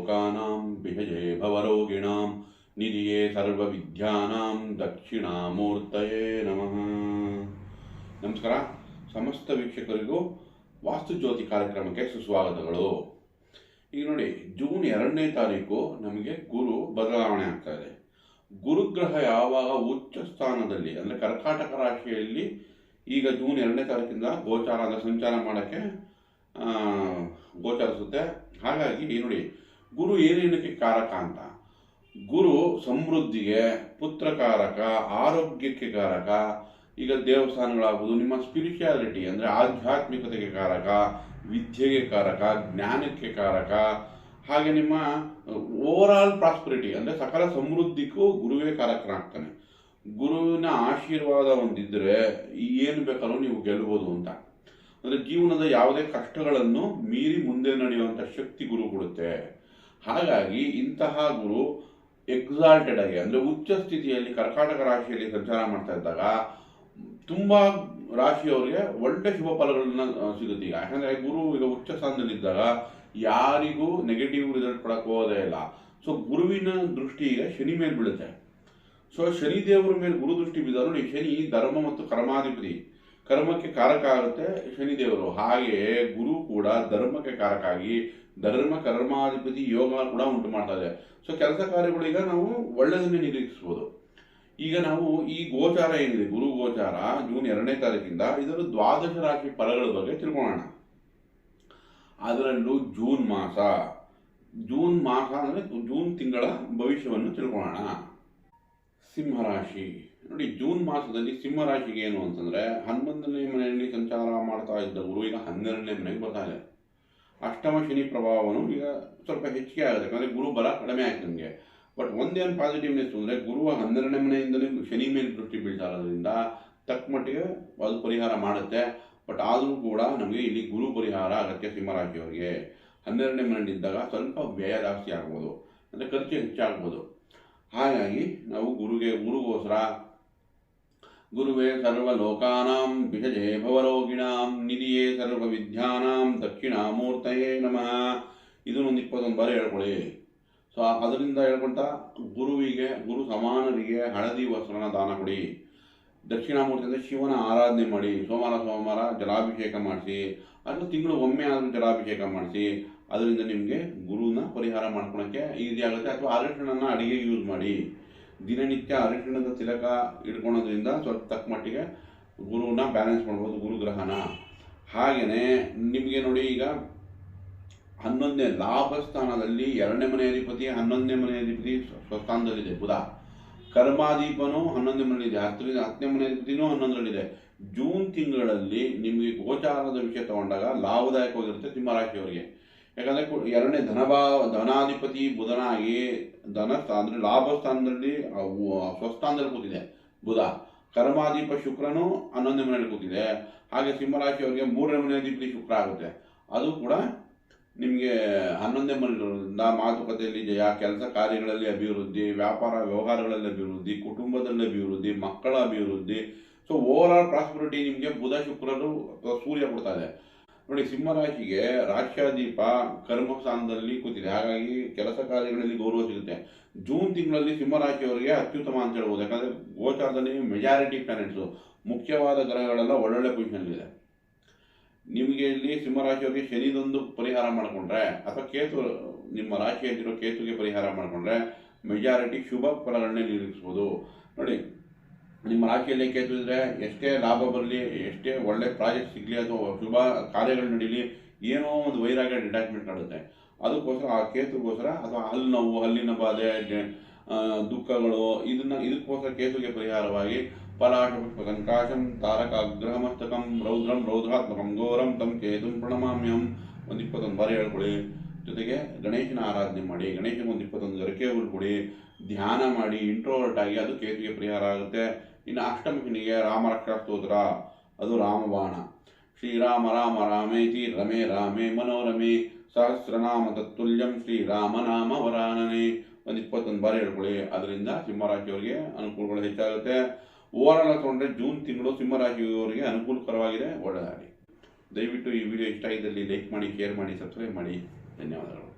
ಸರ್ವಲೋಕಾನಾಂ ವಿಜಯೇ ಭವರೋಗಿಣಾಂ ನಿಧಿಯೇ ಸರ್ವವಿದ್ಯಾನಾಂ ದಕ್ಷಿಣಾಮೂರ್ತಯೇ ನಮಃ. ನಮಸ್ಕಾರ. ಸಮಸ್ತ ವೀಕ್ಷಕರಿಗೂ ವಾಸ್ತುಜ್ಯೋತಿ ಕಾರ್ಯಕ್ರಮಕ್ಕೆ ಸುಸ್ವಾಗತಗಳು. ಈಗ ನೋಡಿ, ಜೂನ್ 2ನೇ ತಾರೀಕು ನಮಗೆ ಗುರು ಬದಲಾವಣೆ ಆಗ್ತಾ ಇದೆ. ಗುರುಗ್ರಹ ಯಾವಾಗ ಉಚ್ಚ ಸ್ಥಾನದಲ್ಲಿ ಅಂದರೆ ಕರ್ಕಾಟಕ ರಾಶಿಯಲ್ಲಿ ಈಗ ಜೂನ್ 2ನೇ ತಾರೀಕಿಂದ ಗೋಚಾರ ಅಂದರೆ ಸಂಚಾರ ಮಾಡೋಕ್ಕೆ ಗೋಚರಿಸುತ್ತೆ. ಹಾಗಾಗಿ ನೋಡಿ, ಗುರು ಏನೇನಕ್ಕೆ ಕಾರಕ ಅಂತ. ಗುರು ಸಮೃದ್ಧಿಗೆ, ಪುತ್ರಕಾರಕ, ಆರೋಗ್ಯಕ್ಕೆ ಕಾರಕ. ಈಗ ದೇವಸ್ಥಾನಗಳಾಗುವುದು, ನಿಮ್ಮ ಸ್ಪಿರಿಚುಯಾಲಿಟಿ ಅಂದರೆ ಆಧ್ಯಾತ್ಮಿಕತೆಗೆ ಕಾರಕ, ವಿದ್ಯೆಗೆ ಕಾರಕ, ಜ್ಞಾನಕ್ಕೆ ಕಾರಕ. ಹಾಗೆ ನಿಮ್ಮ ಓವರಾಲ್ ಪ್ರಾಸ್ಪರಿಟಿ ಅಂದರೆ ಸಕಲ ಸಮೃದ್ಧಿಗೂ ಗುರುವೇ ಕಾರಕನಾಗ್ತಾನೆ. ಗುರುವಿನ ಆಶೀರ್ವಾದ ಹೊಂದಿದ್ರೆ ಏನು ಬೇಕಾದ್ರೂ ನೀವು ಗೆಲ್ಲಬಹುದು ಅಂತ. ಅಂದರೆ ಜೀವನದ ಯಾವುದೇ ಕಷ್ಟಗಳನ್ನು ಮೀರಿ ಮುಂದೆ ನಡೆಯುವಂಥ ಶಕ್ತಿ ಗುರು ಕೊಡುತ್ತೆ. ಹಾಗಾಗಿ ಇಂತಹ ಗುರು ಎಕ್ಸಾಲ್ಟೆಡ್ ಆಗಿ ಅಂದರೆ ಉಚ್ಚ ಸ್ಥಿತಿಯಲ್ಲಿ ಕರ್ಕಾಟಕ ರಾಶಿಯಲ್ಲಿ ಸಂಚಾರ ಮಾಡ್ತಾ ಇದ್ದಾಗ ತುಂಬ ರಾಶಿಯವರಿಗೆ ಒಳ್ಳೆ ಶುಭ ಫಲಗಳನ್ನ ಸಿಗುತ್ತೆ. ಈಗ ಯಾಕಂದರೆ ಗುರು ಈಗ ಉಚ್ಚ ಸ್ಥಾನದಲ್ಲಿದ್ದಾಗ ಯಾರಿಗೂ ನೆಗೆಟಿವ್ ರಿಸಲ್ಟ್ ಕೊಡಕ್ಕೆ ಹೋಗೋದೇ ಇಲ್ಲ. ಸೊ ಗುರುವಿನ ದೃಷ್ಟಿ ಈಗ ಶನಿ ಮೇಲೆ ಬೀಳುತ್ತೆ. ಸೊ ಶನಿ ದೇವರ ಮೇಲೆ ಗುರು ದೃಷ್ಟಿ ಬಿದ್ದ ನೋಡಿ, ಶನಿ ಧರ್ಮ ಮತ್ತು ಕರ್ಮಾಧಿಪತಿ, ಕರ್ಮಕ್ಕೆ ಕಾರಕ ಆಗುತ್ತೆ ಶನಿದೇವರು. ಹಾಗೆ ಗುರು ಕೂಡ ಧರ್ಮಕ್ಕೆ ಕಾರಕ ಆಗಿ ಧರ್ಮ ಕರ್ಮಾಧಿಪತಿ ಯೋಗ ಕೂಡ ಉಂಟು ಮಾಡ್ತಾ ಇದೆ. ಸೊ ಕೆಲಸ ಕಾರ್ಯಗಳೀಗ ನಾವು ಒಳ್ಳೆಯದನ್ನೇ ನಿರೀಕ್ಷಿಸ್ಬೋದು. ಈಗ ನಾವು ಈ ಗೋಚಾರ ಏನಿದೆ, ಗುರು ಗೋಚಾರ ಜೂನ್ 2ನೇ ತಾರೀಕಿಂದ ಇದರ ದ್ವಾದಶ ರಾಶಿ ಫಲಗಳ ಬಗ್ಗೆ ತಿಳ್ಕೊಳ್ಳೋಣ. ಅದರಲ್ಲೂ ಜೂನ್ ಮಾಸ ಅಂದರೆ ಜೂನ್ ತಿಂಗಳ ಭವಿಷ್ಯವನ್ನು ತಿಳ್ಕೊಳ್ಳೋಣ. ಸಿಂಹರಾಶಿ ನೋಡಿ, ಜೂನ್ ಮಾಸದಲ್ಲಿ ಸಿಂಹರಾಶಿಗೆ ಏನು ಅಂತಂದರೆ 11ನೇ ಮನೆಯಲ್ಲಿ ಸಂಚಾರ ಮಾಡ್ತಾ ಇದ್ದ ಗುರು ಈಗ 12ನೇ ಮನೆಗೆ ಬರ್ತಾ ಇದೆ. ಅಷ್ಟಮ ಶನಿ ಪ್ರಭಾವವನ್ನು ಈಗ ಸ್ವಲ್ಪ ಹೆಚ್ಚಿಗೆ ಆಗುತ್ತೆ, ಯಾಕಂದರೆ ಗುರು ಬಲ ಕಡಿಮೆ ಆಯ್ತು ನಮಗೆ. ಬಟ್ ಒಂದೇನು ಪಾಸಿಟಿವ್ನೆಸ್ ಅಂದರೆ ಗುರುವ 12ನೇ ಮನೆಯಿಂದಲೇ ಶನಿ ಮೇಲೆ ದೃಷ್ಟಿ ಬೀಳ್ತಾ ಇರೋದ್ರಿಂದ ತಕ್ಕ ಮಟ್ಟಿಗೆ ಅದು ಪರಿಹಾರ ಮಾಡುತ್ತೆ. ಬಟ್ ಆದರೂ ಕೂಡ ನಮಗೆ ಇಲ್ಲಿ ಗುರು ಪರಿಹಾರ ಅಗತ್ಯ. ಸಿಂಹರಾಶಿಯವರಿಗೆ 12ನೇ ಮನೆಯಲ್ಲಿದ್ದಾಗ ಸ್ವಲ್ಪ ವ್ಯಯ ಜಾಸ್ತಿ ಆಗ್ಬೋದು, ಅಂದರೆ ಖರ್ಚು ಹೆಚ್ಚಾಗ್ಬೋದು. ಹಾಗಾಗಿ ನಾವು ಗುರುಗೋಸ್ಕರ ಗುರುವೇ ಸರ್ವಲೋಕಾನಾಂ ವಿಜಯೇ ಭವರೋಗಿಣಾಂ ನಿಧಿಯೇ ಸರ್ವವಿದ್ಯಾನಾಂ ದಕ್ಷಿಣಾಮೂರ್ತಯೇ ನಮಃ ಇದನ್ನೊಂದು 21 ಬಾರಿ ಹೇಳ್ಕೊಳ್ಳಿ. ಸೊ ಅದರಿಂದ ಹೇಳ್ಕೊಳ್ತಾ ಗುರು ಸಮಾನರಿಗೆ ಹಳದಿ ವಸ್ತ್ರನ ದಾನ ಕೊಡಿ. ದಕ್ಷಿಣಾಮೂರ್ತಿ ಅಂದರೆ ಶಿವನ ಆರಾಧನೆ ಮಾಡಿ. ಸೋಮವಾರ ಜಲಾಭಿಷೇಕ ಮಾಡಿಸಿ, ಅಥವಾ ತಿಂಗಳು ಒಮ್ಮೆ ಆದರೂ ಜಲಾಭಿಷೇಕ ಮಾಡಿಸಿ. ಅದರಿಂದ ನಿಮಗೆ ಗುರುನ ಪರಿಹಾರ ಮಾಡ್ಕೊಳಕ್ಕೆ ಈಸಿ ಆಗುತ್ತೆ. ಅಥವಾ ಅರಿಶಿಣನ ಅಡಿಗೆಗೆ ಯೂಸ್ ಮಾಡಿ. ದಿನನಿತ್ಯ ಅರಿಶಿಣದ ತಿಲಕ ಇಟ್ಕೊಳೋದ್ರಿಂದ ಸ್ವಲ್ಪ ತಕ್ಕ ಮಟ್ಟಿಗೆ ಗುರುವನ್ನ ಬ್ಯಾಲೆನ್ಸ್ ಮಾಡ್ಬೋದು, ಗುರುಗ್ರಹನ. ಹಾಗೆಯೇ ನಿಮಗೆ ನೋಡಿ, ಈಗ 11ನೇ ಲಾಭ ಸ್ಥಾನದಲ್ಲಿ 2ನೇ ಮನೆ ಅಧಿಪತಿ, 11ನೇ ಮನೆ ಅಧಿಪತಿ ಸ್ವಸ್ಥಾನದಲ್ಲಿದೆ ಬುಧ. ಕರ್ಮಾದೀಪನೂ 11ನೇ ಮನೆಯಲ್ಲಿದೆ, 10ನೇ ಮನೆ ಅಧಿಪತಿನೂ 11ರಲ್ಲಿದೆ. ಜೂನ್ ತಿಂಗಳಲ್ಲಿ ನಿಮಗೆ ಗೋಚಾರದ ವಿಷಯ ತಗೊಂಡಾಗ ಲಾಭದಾಯಕವಾಗಿರುತ್ತೆ ಸಿಂಹರಾಶಿಯವರಿಗೆ. ಯಾಕಂದರೆ 2ನೇ ಧನಾಧಿಪತಿ ಬುಧನಾಗಿ ಅಂದರೆ ಲಾಭ ಸ್ಥಾನದಲ್ಲಿ ಸ್ವಸ್ಥಾನದಲ್ಲಿ ಕೂತಿದೆ ಬುಧ. ಕರ್ಮಾಧಿಪ ಶುಕ್ರನು 11ನೇ ಮನೆಯಲ್ಲಿ ಕೂತಿದೆ. ಹಾಗೆ ಸಿಂಹರಾಶಿಯವರಿಗೆ 3ನೇ ಮನೆ ಅಧಿಪತಿ ಶುಕ್ರ ಆಗುತ್ತೆ. ಅದು ಕೂಡ ನಿಮಗೆ 11ನೇ ಮನೆಯಿಂದ ಮಾತುಕತೆಯಲ್ಲಿ ಜಯ, ಕೆಲಸ ಕಾರ್ಯಗಳಲ್ಲಿ ಅಭಿವೃದ್ಧಿ, ವ್ಯಾಪಾರ ವ್ಯವಹಾರಗಳಲ್ಲಿ ಅಭಿವೃದ್ಧಿ, ಕುಟುಂಬದಲ್ಲಿ ಅಭಿವೃದ್ಧಿ, ಮಕ್ಕಳ ಅಭಿವೃದ್ಧಿ. ಸೊ ಓವರಾಲ್ ಪ್ರಾಸ್ಪರಿಟಿ ನಿಮಗೆ ಬುಧ ಶುಕ್ರರು ಅಥವಾ ಸೂರ್ಯ ಕೊಡ್ತಾ ಇದೆ. ನೋಡಿ, ಸಿಂಹರಾಶಿಗೆ ರಾಶ್ಯಾದೀಪ ಕರ್ಮಸ್ಥಾನದಲ್ಲಿ ಕೂತಿದೆ. ಹಾಗಾಗಿ ಕೆಲಸ ಕಾರ್ಯಗಳಲ್ಲಿ ಗೌರವ ಸಿಗುತ್ತೆ. ಜೂನ್ ತಿಂಗಳಲ್ಲಿ ಸಿಂಹರಾಶಿಯವರಿಗೆ ಅತ್ಯುತ್ತಮ ಅಂತ ಹೇಳ್ಬೋದು. ಯಾಕಂದರೆ ಗೋಚಾರದಲ್ಲಿ ಮೆಜಾರಿಟಿ ಪ್ಲಾನೆಟ್ಸು, ಮುಖ್ಯವಾದ ಗ್ರಹಗಳೆಲ್ಲ ಒಳ್ಳೊಳ್ಳೆ ಪೊಸಿಷನ್ಲಿದೆ. ನಿಮಗೆ ಇಲ್ಲಿ ಸಿಂಹರಾಶಿಯವರಿಗೆ ಶನಿದೊಂದು ಪರಿಹಾರ ಮಾಡಿಕೊಂಡ್ರೆ, ಅಥವಾ ಕೇತು ನಿಮ್ಮ ರಾಶಿಯಲ್ಲಿರೋ ಕೇತುಗೆ ಪರಿಹಾರ ಮಾಡಿಕೊಂಡ್ರೆ ಮೆಜಾರಿಟಿ ಶುಭ ಫಲಗಳನ್ನೇ ನಿರೀಕ್ಷಿಸ್ಬೋದು. ನೋಡಿ, ನಿಮ್ಮ ರಾಶಿಯಲ್ಲಿ ಕೇತು ಇದ್ದರೆ ಎಷ್ಟೇ ಲಾಭ ಬರಲಿ, ಎಷ್ಟೇ ಒಳ್ಳೆ ಪ್ರಾಜೆಕ್ಟ್ ಸಿಗಲಿ, ಅಥವಾ ಶುಭ ಕಾರ್ಯಗಳು ನಡೀಲಿ, ಏನೋ ಒಂದು ವೈರಾಗ್ಯ ಡಿಟ್ಯಾಚ್ಮೆಂಟ್ ಕಾಡುತ್ತೆ. ಅದಕ್ಕೋಸ್ಕರ ಆ ಕೇತುಗೋಸ್ಕರ, ಅಥವಾ ಹಲ್ಲು ಹಲ್ಲಿನ ಬಾಧೆ, ದುಃಖಗಳು, ಇದಕ್ಕೋಸ್ಕರ ಕೇತುಗೆ ಪರಿಹಾರವಾಗಿ ಪಲಾಶಪುಷ್ಪಕಂಕಾಶಂ ತಾರಕಾಗ್ರಹಮಸ್ತಕಂ ರೌದ್ರಂ ರೌದ್ರಾತ್ಮಕಂ ಘೋರಂ ತಂ ಕೇತುಂ ಪ್ರಣಮಾಮ್ಯಂ ಒಂದು 21 ಬಾರಿ ಹೇಳ್ಕೊಳ್ಳಿ. ಜೊತೆಗೆ ಗಣೇಶನ ಆರಾಧನೆ ಮಾಡಿ, ಗಣೇಶನಿಗೆ 21 ಗರಿಕೆ ಕೊಡಿ, ಧ್ಯಾನ ಮಾಡಿ, ಇಂಟ್ರೋವರ್ಟ್ ಆಗಿ, ಅದು ಕೇತುಗೆ ಪರಿಹಾರ ಆಗುತ್ತೆ. ಇನ್ನು ಅಷ್ಟಮಶನಿಗೆ ರಾಮರಕ್ಷಾ ಸ್ತೋತ್ರ, ಅದು ರಾಮಬಾಣ. ಶ್ರೀರಾಮ ರಾಮ ರಾಮೇತಿ ರಮೇ ರಾಮೇ ಮನೋರಮೆ ಸಹಸ್ರನಾಮ ತತ್ತುಲ್ಯಂ ಶ್ರೀರಾಮನಾಮ ವರಾನನೆ ಒಂದು 21 ಬಾರಿ ಹೇಳ್ಕೊಳ್ಳಿ. ಅದರಿಂದ ಸಿಂಹರಾಶಿಯವರಿಗೆ ಅನುಕೂಲಗಳು ಹೆಚ್ಚಾಗುತ್ತೆ. ಓವರಾಲ್ ತಗೊಂಡ್ರೆ ಜೂನ್ ತಿಂಗಳು ಸಿಂಹರಾಶಿಯವರಿಗೆ ಅನುಕೂಲಕರವಾಗಿದೆ. ಒಳ್ಳೆಯದಾಗಲಿ. ದಯವಿಟ್ಟು ಈ ವಿಡಿಯೋ ಇಷ್ಟ ಆಗಿದ್ದಲ್ಲಿ ಲೈಕ್ ಮಾಡಿ, ಶೇರ್ ಮಾಡಿ, ಸಬ್ಸ್ಕ್ರೈಬ್ ಮಾಡಿ. ಧನ್ಯವಾದಗಳು.